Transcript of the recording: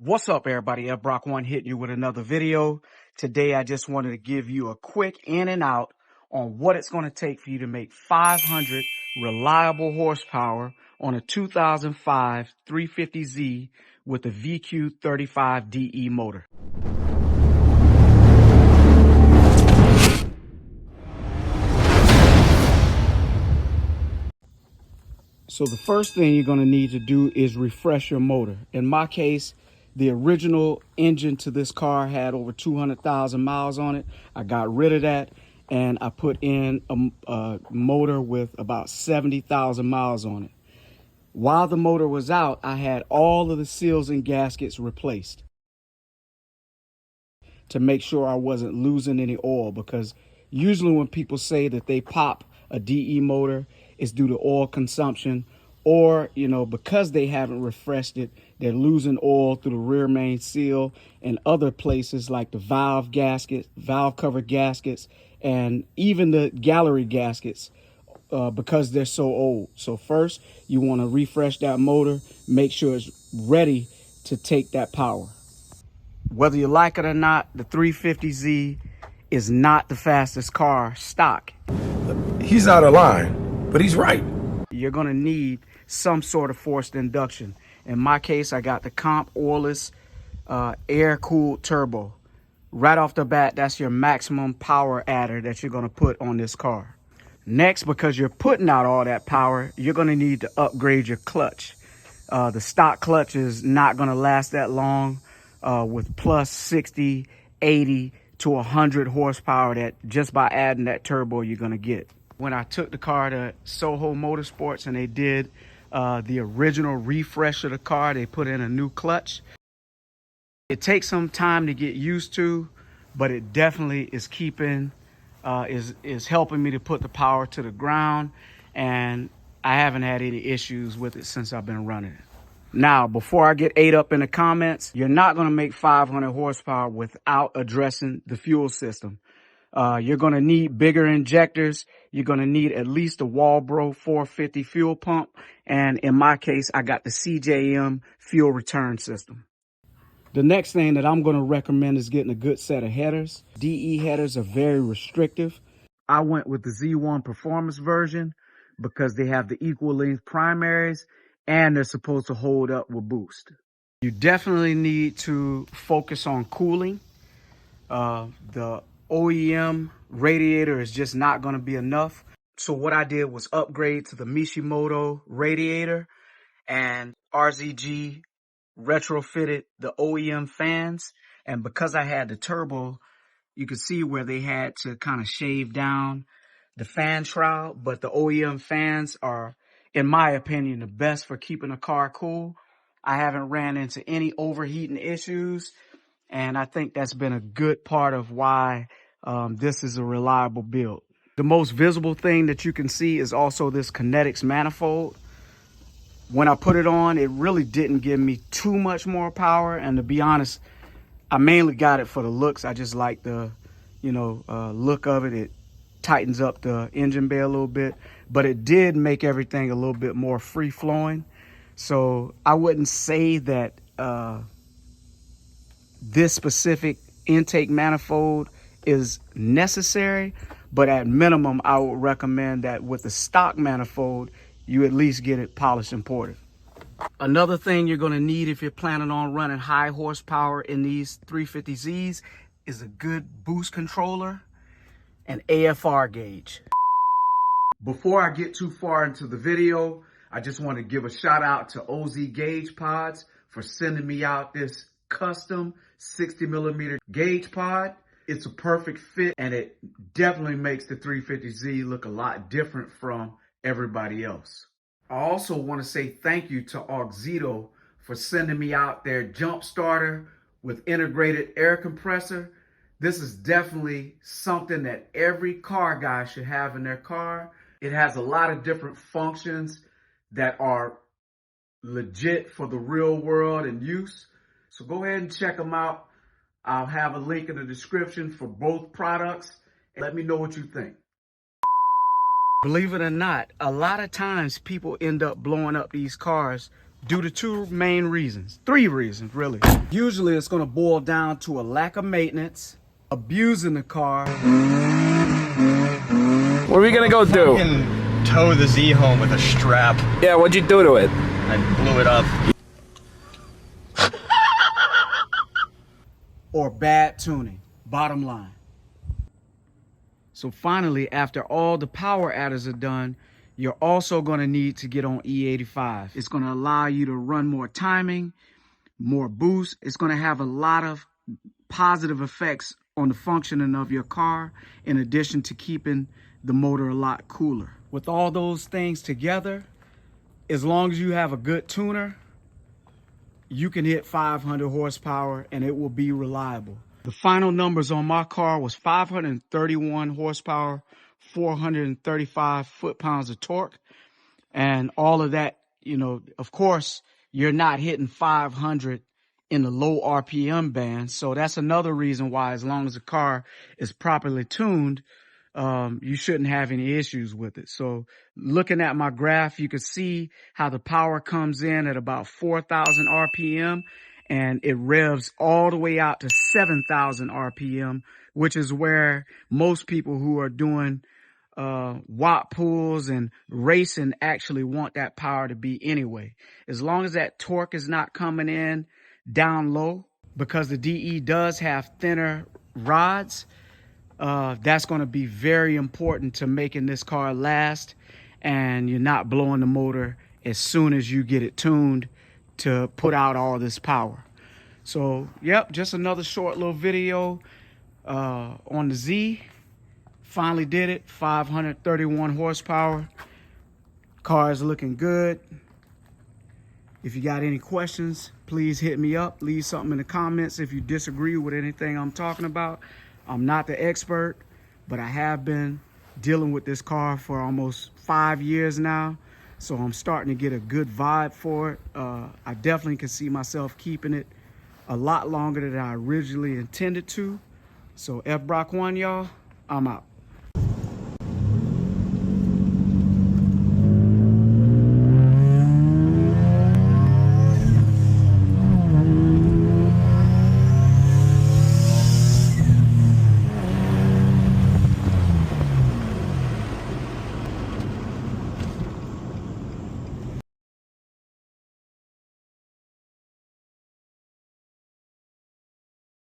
What's up, everybody? Brock1 hitting you with another video. Today, I just wanted to give you a quick in and out on what it's going to take for you to make 500 reliable horsepower on a 2005 350Z with a VQ35DE motor. So the first thing you're going to need to do is refresh your motor. In my case, the original engine to this car had over 200,000 miles on it. I got rid of that and I put in a motor with about 70,000 miles on it. While the motor was out, I had all of the seals and gaskets replaced to make sure I wasn't losing any oil, because usually when people say that they pop a DE motor, it's due to oil consumption, or, because they haven't refreshed it, they're losing oil through the rear main seal and other places like the valve gasket, valve cover gaskets, and even the gallery gaskets because they're so old. So first, you want to refresh that motor, make sure it's ready to take that power. Whether you like it or not, the 350Z is not the fastest car stock. He's out of line, but he's right. You're going to need some sort of forced induction. In my case, I got the Comp oilless air-cooled turbo. Right off the bat, that's your maximum power adder that you're going to put on this car. Next, because you're putting out all that power, you're going to need to upgrade your clutch. The stock clutch is not going to last that long with plus 60, 80 to 100 horsepower that just by adding that turbo you're going to get. When I took the car to Soho Motorsports and they did the original refresh of the car, they put in a new clutch. It takes some time to get used to, but it definitely is is helping me to put the power to the ground, and I haven't had any issues with it since I've been running it. Now, before I get ate up in the comments, you're not going to make 500 horsepower without addressing the fuel system. You're going to need bigger injectors. You're going to need at least a Walbro 450 fuel pump. And in my case, I got the CJM fuel return system. The next thing that I'm going to recommend is getting a good set of headers. DE headers are very restrictive. I went with the Z1 Performance version because they have the equal length primaries and they're supposed to hold up with boost. You definitely need to focus on cooling. The OEM radiator is just not going to be enough. So what I did was upgrade to the Mishimoto radiator, and RZG retrofitted the OEM fans. And because I had the turbo, you could see where they had to kind of shave down the fan shroud, but the OEM fans are, in my opinion, the best for keeping a car cool. I haven't ran into any overheating issues, and I think that's been a good part of why this is a reliable build. The most visible thing that you can see is also this Kinetics manifold. When I put it on, it really didn't give me too much more power, and to be honest, I mainly got it for the looks. I just like the, look of it. It tightens up the engine bay a little bit, but it did make everything a little bit more free-flowing. So I wouldn't say that this specific intake manifold is necessary, but at minimum, I would recommend that with the stock manifold, you at least get it polished and ported. Another thing you're going to need if you're planning on running high horsepower in these 350Zs is a good boost controller and AFR gauge. Before I get too far into the video, I just want to give a shout out to OZ Gaugepods for sending me out this custom 60mm gauge pod. It's a perfect fit, and it definitely makes the 350Z look a lot different from everybody else. I also want to say thank you to AUXITO for sending me out their jump starter with integrated air compressor. This is definitely something that every car guy should have in their car. It has a lot of different functions that are legit for the real world and use. So go ahead and check them out. I'll have a link in the description for both products. Let me know what you think. Believe it or not, a lot of times people end up blowing up these cars due to two main reasons, three reasons really. Usually it's gonna boil down to a lack of maintenance, abusing the car. What are we gonna go do? Fucking tow the Z home with a strap. Yeah, what'd you do to it? I blew it up. Or bad tuning, bottom line. So finally, after all the power adders are done, you're also gonna need to get on E85. It's gonna allow you to run more timing, more boost. It's gonna have a lot of positive effects on the functioning of your car, in addition to keeping the motor a lot cooler. With all those things together, as long as you have a good tuner, you can hit 500 horsepower and it will be reliable. The final numbers on my car was 531 horsepower, 435 foot-pounds of torque. And all of that, you know, of course, you're not hitting 500 in the low RPM band. So that's another reason why, as long as the car is properly tuned, you shouldn't have any issues with it. So looking at my graph, you can see how the power comes in at about 4,000 RPM and it revs all the way out to 7,000 RPM, which is where most people who are doing watt pulls and racing actually want that power to be anyway. As long as that torque is not coming in down low, because the DE does have thinner rods, that's going to be very important to making this car last, and you're not blowing the motor as soon as you get it tuned to put out all this power. So yep, just another short little video on the Z. Finally did it, 531 horsepower. Car is looking good. If you got any questions, please hit me up. Leave something in the comments if you disagree with anything I'm talking about. I'm not the expert, but I have been dealing with this car for almost 5 years now. So I'm starting to get a good vibe for it. I definitely can see myself keeping it a lot longer than I originally intended to. So F Brock 1, y'all, I'm out.